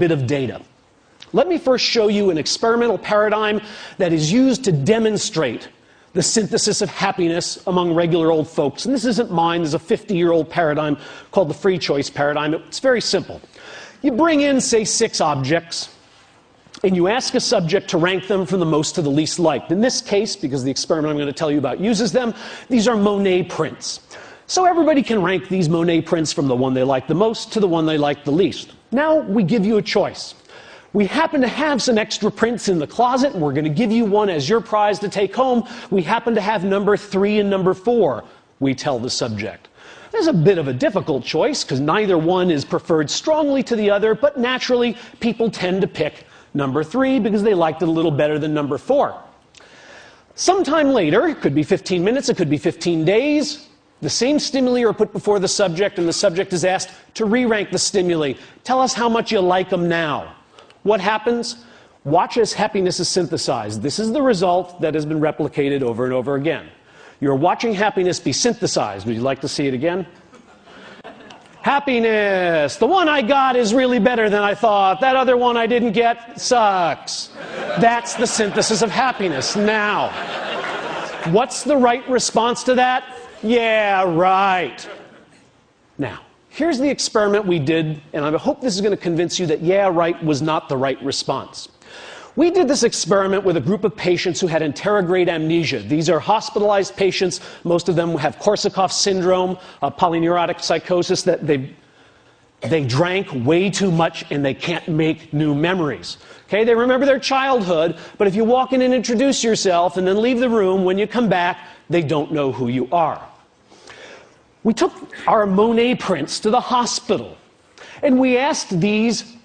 bit of data. Let me first show you an experimental paradigm that is used to demonstrate the synthesis of happiness among regular old folks. And this isn't mine. There's a 50-year-old paradigm called the free choice paradigm. It's very simple. You bring in, say, 6 objects, and you ask a subject to rank them from the most to the least liked. In this case, because the experiment I'm going to tell you about uses them, these are Monet prints. So everybody can rank these Monet prints from the one they like the most to the one they like the least. Now we give you a choice. We happen to have some extra prints in the closet, and we're going to give you one as your prize to take home. We happen to have number 3 and number 4, we tell the subject. There's a bit of a difficult choice, because neither one is preferred strongly to the other, but naturally, people tend to pick number 3 because they liked it a little better than number 4. Sometime later, it could be 15 minutes, it could be 15 days, the same stimuli are put before the subject, and the subject is asked to re-rank the stimuli. Tell us how much you like them now. What happens? Watch as happiness is synthesized. This is the result that has been replicated over and over again. You're watching happiness be synthesized. Would you like to see it again? Happiness! The one I got is really better than I thought. That other one I didn't get sucks. That's the synthesis of happiness. Now, what's the right response to that? Yeah, right. Now, here's the experiment we did, and I hope this is going to convince you that yeah, right was not the right response. We did this experiment with a group of patients who had anterograde amnesia. These are hospitalized patients. Most of them have Korsakoff syndrome, polyneurotic psychosis, that they drank way too much and they can't make new memories. Okay, they remember their childhood, but if you walk in and introduce yourself and then leave the room, when you come back, they don't know who you are. We took our Monet prints to the hospital, and we asked these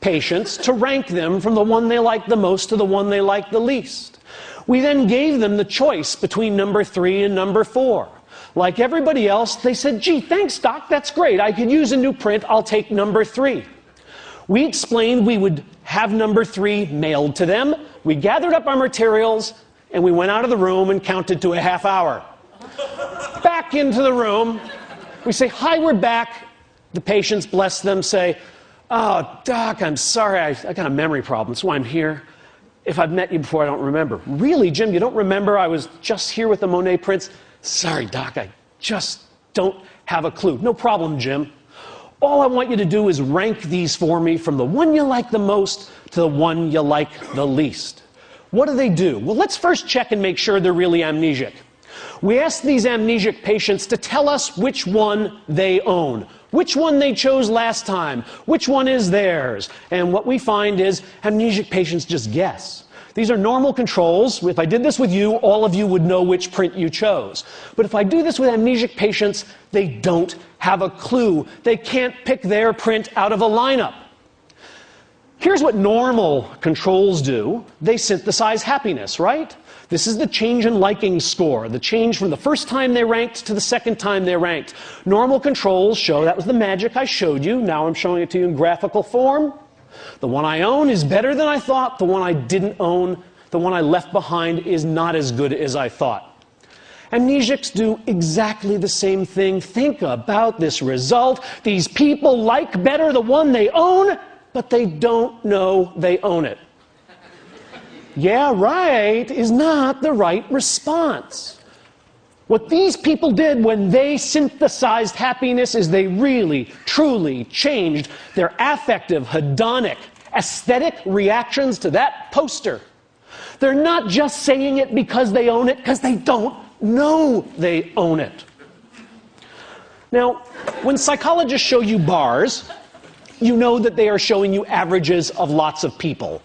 patients to rank them from the one they liked the most to the one they liked the least. We then gave them the choice between number 3 and number 4. Like everybody else, they said, gee, thanks, doc, that's great. I could use a new print. I'll take number 3. We explained we would have number 3 mailed to them. We gathered up our materials, and we went out of the room and counted to a half hour. Back into the room, we say, hi, we're back. The patients, bless them, say, oh, doc, I'm sorry, I got a memory problem, that's why I'm here. If I've met you before, I don't remember. Really, Jim, you don't remember? I was just here with the Monet prints. Sorry, doc, I just don't have a clue. No problem, Jim. All I want you to do is rank these for me from the one you like the most to the one you like the least. What do? Well, let's first check and make sure they're really amnesic. We asked these amnesic patients to tell us which one they own, which one they chose last time, which one is theirs. And what we find is amnesic patients just guess. These are normal controls. If I did this with you, all of you would know which print you chose. But if I do this with amnesic patients, they don't have a clue. They can't pick their print out of a lineup. Here's what normal controls do. They synthesize happiness, right? This is the change in liking score, the change from the first time they ranked to the second time they ranked. Normal controls show, that was the magic I showed you. Now I'm showing it to you in graphical form. The one I own is better than I thought. The one I didn't own, the one I left behind, is not as good as I thought. Amnesics do exactly the same thing. Think about this result. These people like better the one they own, but they don't know they own it. Yeah, right is not the right response. What these people did when they synthesized happiness is they really, truly changed their affective, hedonic, aesthetic reactions to that poster. They're not just saying it because they own it, because they don't know they own it. Now, when psychologists show you bars, you know that they are showing you averages of lots of people.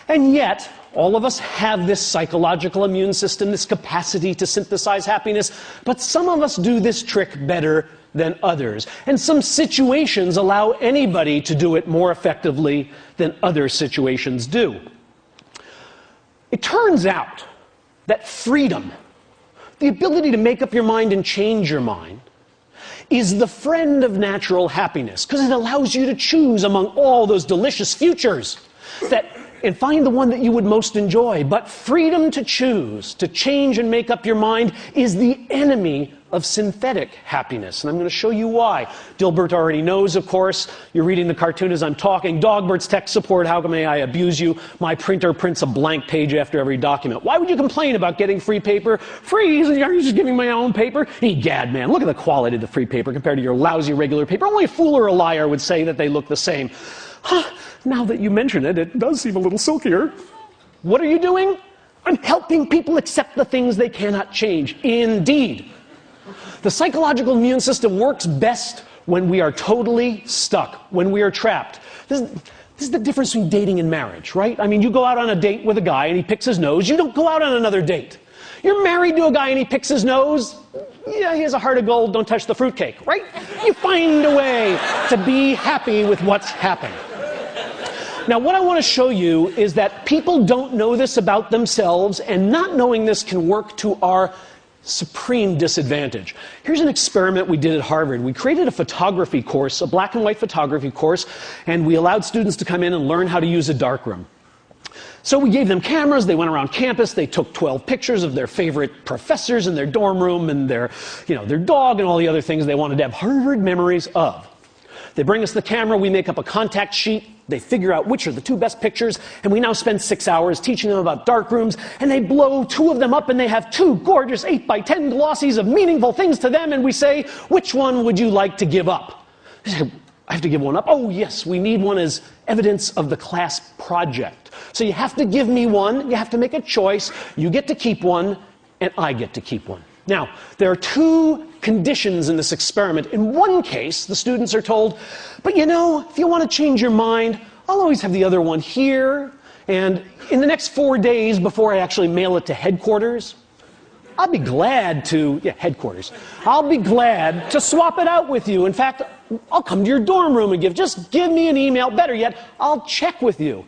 And yet, all of us have this psychological immune system, this capacity to synthesize happiness, but some of us do this trick better than others. And some situations allow anybody to do it more effectively than other situations do. It turns out that freedom, the ability to make up your mind and change your mind, is the friend of natural happiness, because it allows you to choose among all those delicious futures and find the one that you would most enjoy. But freedom to choose, to change and make up your mind, is the enemy of synthetic happiness, and I'm going to show you why. Dilbert already knows, of course. You're reading the cartoon as I'm talking. Dogbert's tech support, how may I abuse you? My printer prints a blank page after every document. Why would you complain about getting free paper? Free? Are you just giving my own paper? Egad, man, look at the quality of the free paper compared to your lousy regular paper. Only a fool or a liar would say that they look the same. Huh, now that you mention it, it does seem a little silkier. What are you doing? I'm helping people accept the things they cannot change. Indeed. The psychological immune system works best when we are totally stuck, when we are trapped. This is the difference between dating and marriage, right? I mean, you go out on a date with a guy and he picks his nose. You don't go out on another date. You're married to a guy and he picks his nose. Yeah, he has a heart of gold. Don't touch the fruitcake, right? You find a way to be happy with what's happened. Now, what I want to show you is that people don't know this about themselves, and not knowing this can work to our supreme disadvantage. Here's an experiment we did at Harvard. We created a photography course, a black and white photography course, and we allowed students to come in and learn how to use a darkroom. So we gave them cameras, they went around campus, they took 12 pictures of their favorite professors in their dorm room and their dog and all the other things they wanted to have Harvard memories of. They bring us the camera, we make up a contact sheet, they figure out which are the two best pictures, and we now spend 6 hours teaching them about darkrooms, and they blow 2 of them up and they have 2 gorgeous 8x10 glossies of meaningful things to them, and we say, which one would you like to give up? They say, I have to give one up? Oh yes, we need one as evidence of the class project. So you have to give me one, you have to make a choice, you get to keep one, and I get to keep one. Now, there are 2 conditions in this experiment. In one case, the students are told, but you know, if you want to change your mind, I'll always have the other one here, and in the next 4 days before I actually mail it to headquarters, I'll be glad to, headquarters, I'll be glad to swap it out with you. In fact, I'll come to your dorm room and just give me an email. Better yet, I'll check with you.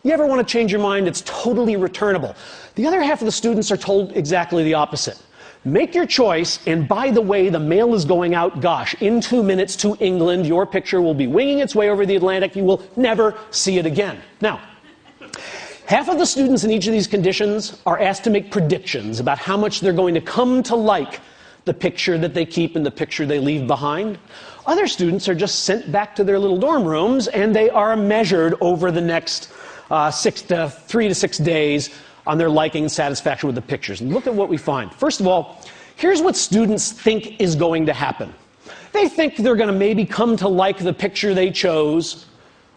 You ever want to change your mind? It's totally returnable. The other half of the students are told exactly the opposite. Make your choice, and by the way, the mail is going out, gosh, in 2 minutes to England. Your picture will be winging its way over the Atlantic. You will never see it again. Now, half of the students in each of these conditions are asked to make predictions about how much they're going to come to like the picture that they keep and the picture they leave behind. Other students are just sent back to their little dorm rooms, and they are measured over the next 3 to 6 days on their liking and satisfaction with the pictures. And look at what we find. First of all, here's what students think is going to happen. They think they're going to maybe come to like the picture they chose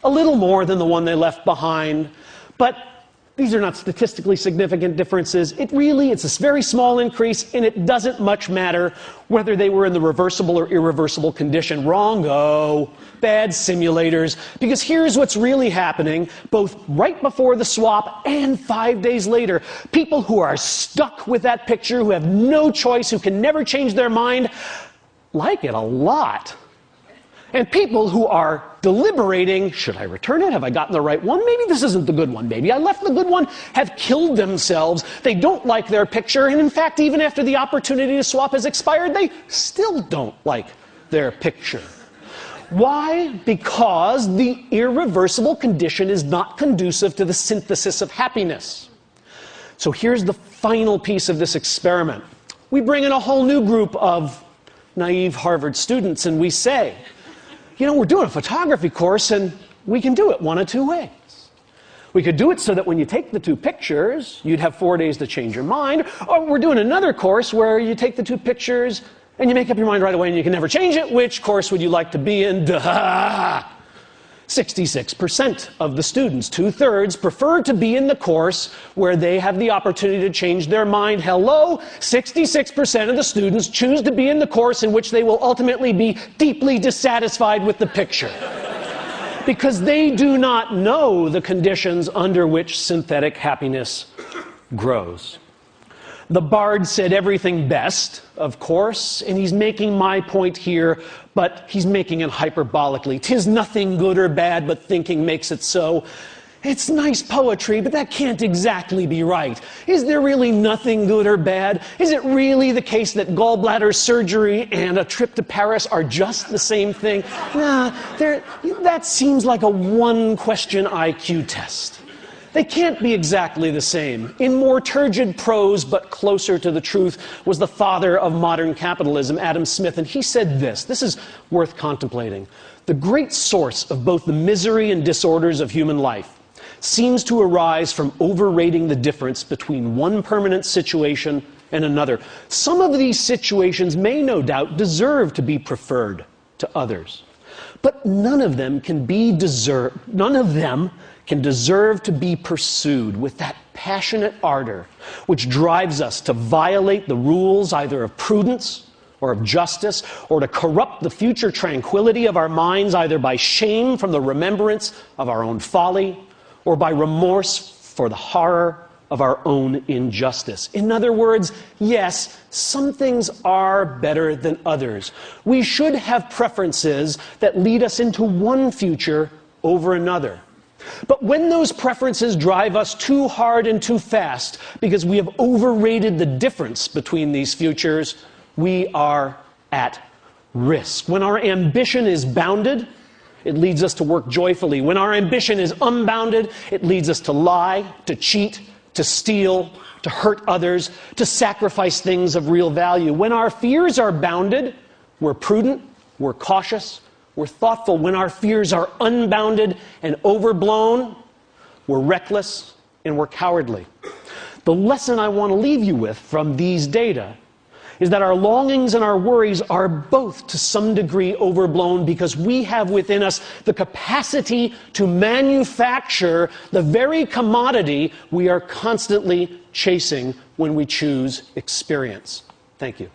a little more than the one they left behind, but these are not statistically significant differences. It's a very small increase, and it doesn't much matter whether they were in the reversible or irreversible condition. Wrong-o. Bad simulators. Because here's what's really happening, both right before the swap and 5 days later. People who are stuck with that picture, who have no choice, who can never change their mind, like it a lot. And people who are deliberating, should I return it? Have I gotten the right one? Maybe this isn't the good one. Maybe I left the good one, have killed themselves. They don't like their picture. And in fact, even after the opportunity to swap has expired, they still don't like their picture. Why? Because the irreversible condition is not conducive to the synthesis of happiness. So here's the final piece of this experiment. We bring in a whole new group of naive Harvard students, and we say, you know, we're doing a photography course, and we can do it one of 2 ways. We could do it so that when you take the 2 pictures, you'd have 4 days to change your mind, or we're doing another course where you take the 2 pictures and you make up your mind right away and you can never change it. Which course would you like to be in? Duh! 66% of the students, 2/3, prefer to be in the course where they have the opportunity to change their mind. Hello? 66% of the students choose to be in the course in which they will ultimately be deeply dissatisfied with the picture. Because they do not know the conditions under which synthetic happiness grows. The bard said everything best, of course, and he's making my point here, but he's making it hyperbolically. 'Tis nothing good or bad, but thinking makes it so. It's nice poetry, but that can't exactly be right. Is there really nothing good or bad? Is it really the case that gallbladder surgery and a trip to Paris are just the same thing? Nah, that seems like a one-question IQ test. They can't be exactly the same. In more turgid prose, but closer to the truth, was the father of modern capitalism, Adam Smith, and he said this. This is worth contemplating. The great source of both the misery and disorders of human life seems to arise from overrating the difference between one permanent situation and another. Some of these situations may no doubt deserve to be preferred to others, but none of them can deserve to be pursued with that passionate ardor which drives us to violate the rules either of prudence or of justice, or to corrupt the future tranquility of our minds either by shame from the remembrance of our own folly or by remorse for the horror of our own injustice. In other words, yes, some things are better than others. We should have preferences that lead us into one future over another. But when those preferences drive us too hard and too fast because we have overrated the difference between these futures, we are at risk. When our ambition is bounded, it leads us to work joyfully. When our ambition is unbounded, it leads us to lie, to cheat, to steal, to hurt others, to sacrifice things of real value. When our fears are bounded, we're prudent, we're cautious, we're thoughtful. When our fears are unbounded and overblown, we're reckless and we're cowardly. The lesson I want to leave you with from these data is that our longings and our worries are both to some degree overblown because we have within us the capacity to manufacture the very commodity we are constantly chasing when we choose experience. Thank you.